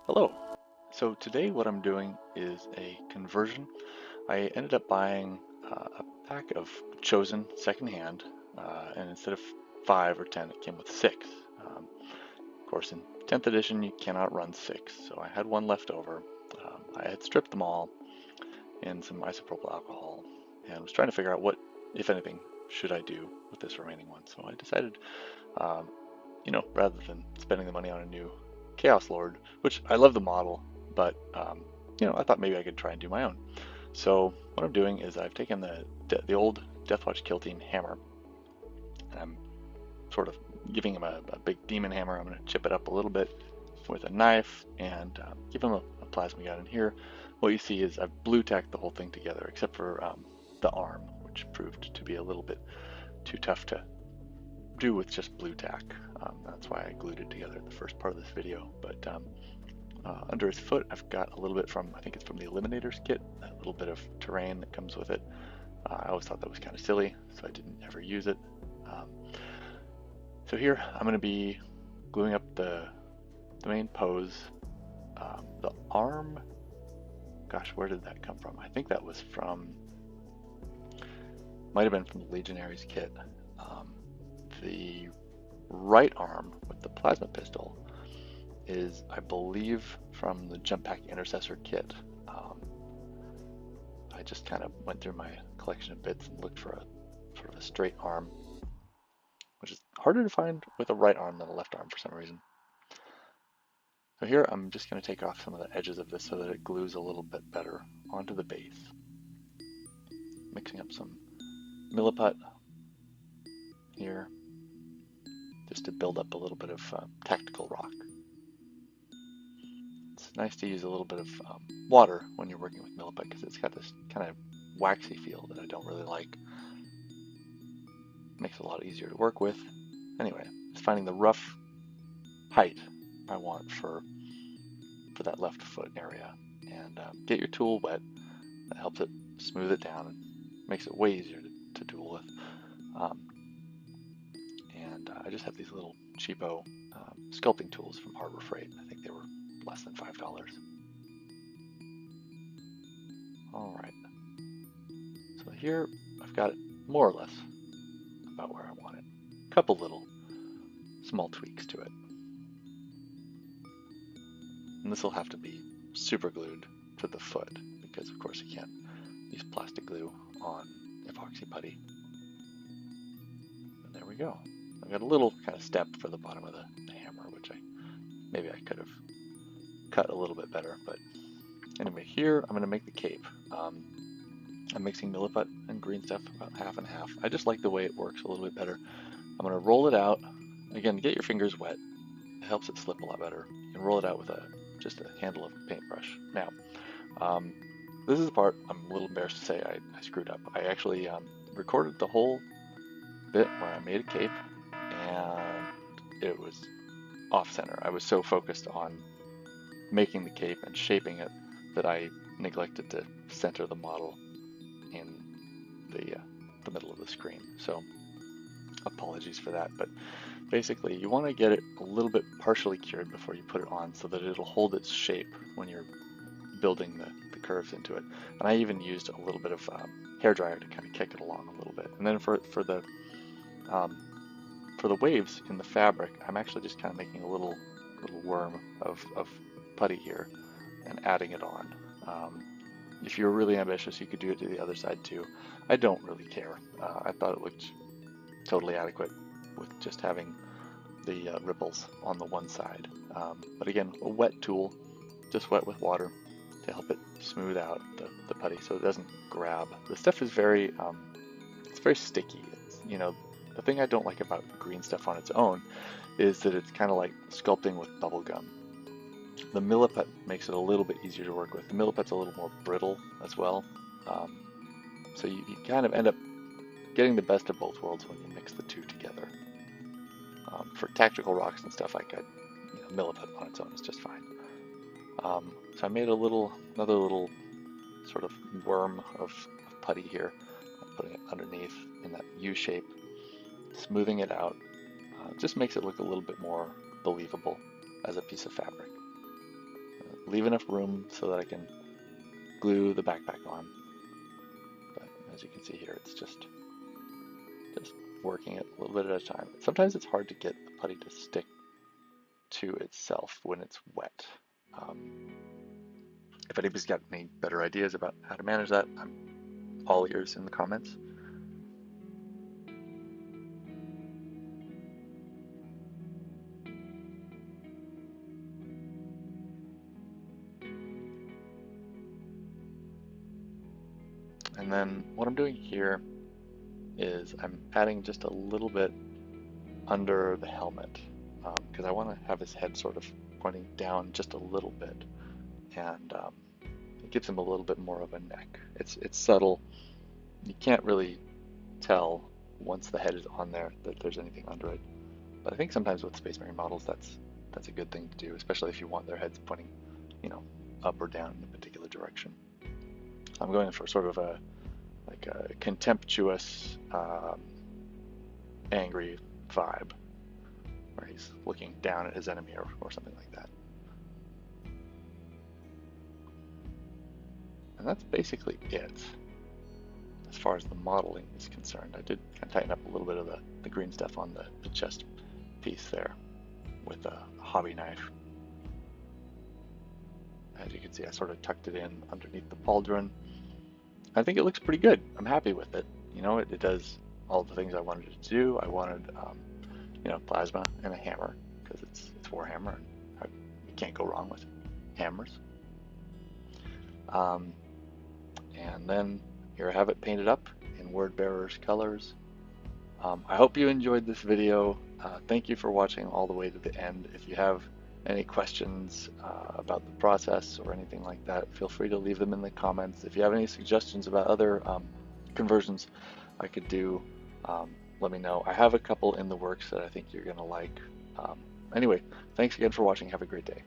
Hello. So today what I'm doing is a conversion. I ended up buying a pack of Chosen secondhand, and instead of 5 or 10, it came with 6. Of course, in 10th edition, you cannot run 6, so I had one left over. I had stripped them all in some isopropyl alcohol and was trying to figure out what, if anything, should I do with this remaining one. So I decided, um, rather than spending the money on a new Chaos Lord, which I love the model, but I thought maybe I could try and do my own. So what I'm doing is I've taken the old Deathwatch Kill Team hammer, and I'm sort of giving him a big demon hammer. I'm going to chip it up a little bit with a knife and give him a plasma gun. And here, what you see is I've blue tacked the whole thing together, except for the arm, which proved to be a little bit too tough to do with just blue tack. That's why I glued it together in the first part of this video. But under his foot, I've got a little bit from, I think it's from the Eliminators kit, a little bit of terrain that comes with it. I always thought that was kind of silly, so I didn't ever use it. So here, I'm going to be gluing up the main pose. The arm, gosh, where did that come from? I think that was from, might have been from the Legionaries kit. The right arm with the plasma pistol is, I believe, from the Jump Pack Intercessor kit. I just kind of went through my collection of bits and looked for a sort of a straight arm, which is harder to find with a right arm than a left arm for some reason. So here I'm just going to take off some of the edges of this so that it glues a little bit better onto the base. Mixing up some milliput here, just to build up a little bit of tactical rock. It's nice to use a little bit of water when you're working with milliput because it's got this kind of waxy feel that I don't really like. Makes it a lot easier to work with. Anyway, just finding the rough height I want for that left foot area, and get your tool wet. That helps it smooth it down and makes it way easier to tool with. I just have these little cheapo sculpting tools from Harbor Freight. I think they were less than $5. All right. So here I've got it more or less about where I want it. A couple little small tweaks to it. And this will have to be super glued to the foot because of course you can't use plastic glue on epoxy putty. And there we go. I've got a little kind of step for the bottom of the hammer, which maybe I could have cut a little bit better. But anyway, here I'm going to make the cape. I'm mixing milliput and green stuff about half and half. I just like the way it works a little bit better. I'm going to roll it out. Again, get your fingers wet. It helps it slip a lot better. You can roll it out with just a handle of paintbrush. Now, this is the part I'm a little embarrassed to say I screwed up. I actually recorded the whole bit where I made a cape, and it was off center. I was so focused on making the cape and shaping it that I neglected to center the model in the middle of the screen. So apologies for that, but basically you want to get it a little bit partially cured before you put it on so that it'll hold its shape when you're building the curves into it. And I even used a little bit of hairdryer to kind of kick it along a little bit. And then for the waves in the fabric, I'm actually just kind of making a little worm of putty here and adding it on. If you're really ambitious, you could do it to the other side too. I don't really care. I thought it looked totally adequate with just having the ripples on the one side. But again, a wet tool, just wet with water to help it smooth out the putty so it doesn't grab. The stuff is very, it's very sticky. It's, the thing I don't like about green stuff on its own is that it's kind of like sculpting with bubble gum. The milliput makes it a little bit easier to work with. The milliput's a little more brittle as well. So you kind of end up getting the best of both worlds when you mix the two together. For tactical rocks and stuff like that, milliput on its own is just fine. So I made another little sort of worm of putty here. I'm putting it underneath in that U shape, smoothing it out. Just makes it look a little bit more believable as a piece of fabric. leave enough room so that I can glue the backpack on. But as you can see here, it's just working it a little bit at a time. Sometimes it's hard to get the putty to stick to itself when it's wet. If anybody's got any better ideas about how to manage that, I'm all ears in the comments. And then what I'm doing here is I'm adding just a little bit under the helmet because I want to have his head sort of pointing down just a little bit, and it gives him a little bit more of a neck. It's subtle. You can't really tell once the head is on there that there's anything under it. But I think sometimes with Space Marine models, that's a good thing to do, especially if you want their heads pointing, you know, up or down in a particular direction. I'm going for sort of a contemptuous, angry vibe, where he's looking down at his enemy or something like that. And that's basically it as far as the modeling is concerned. I did kind of tighten up a little bit of the green stuff on the chest piece there with a hobby knife. As you can see, I sort of tucked it in underneath the pauldron. I think it looks pretty good. I'm happy with it. You know, it does all the things I wanted it to do. I wanted, you know, plasma and a hammer because it's Warhammer, and you can't go wrong with hammers. And then here I have it painted up in Wordbearer's colors. I hope you enjoyed this video. Thank you for watching all the way to the end. If you have any questions about the process or anything like that, feel free to leave them in the comments. If you have any suggestions about other conversions I could do, let me know. I have a couple in the works that I think you're going to like. Anyway, thanks again for watching. Have a great day.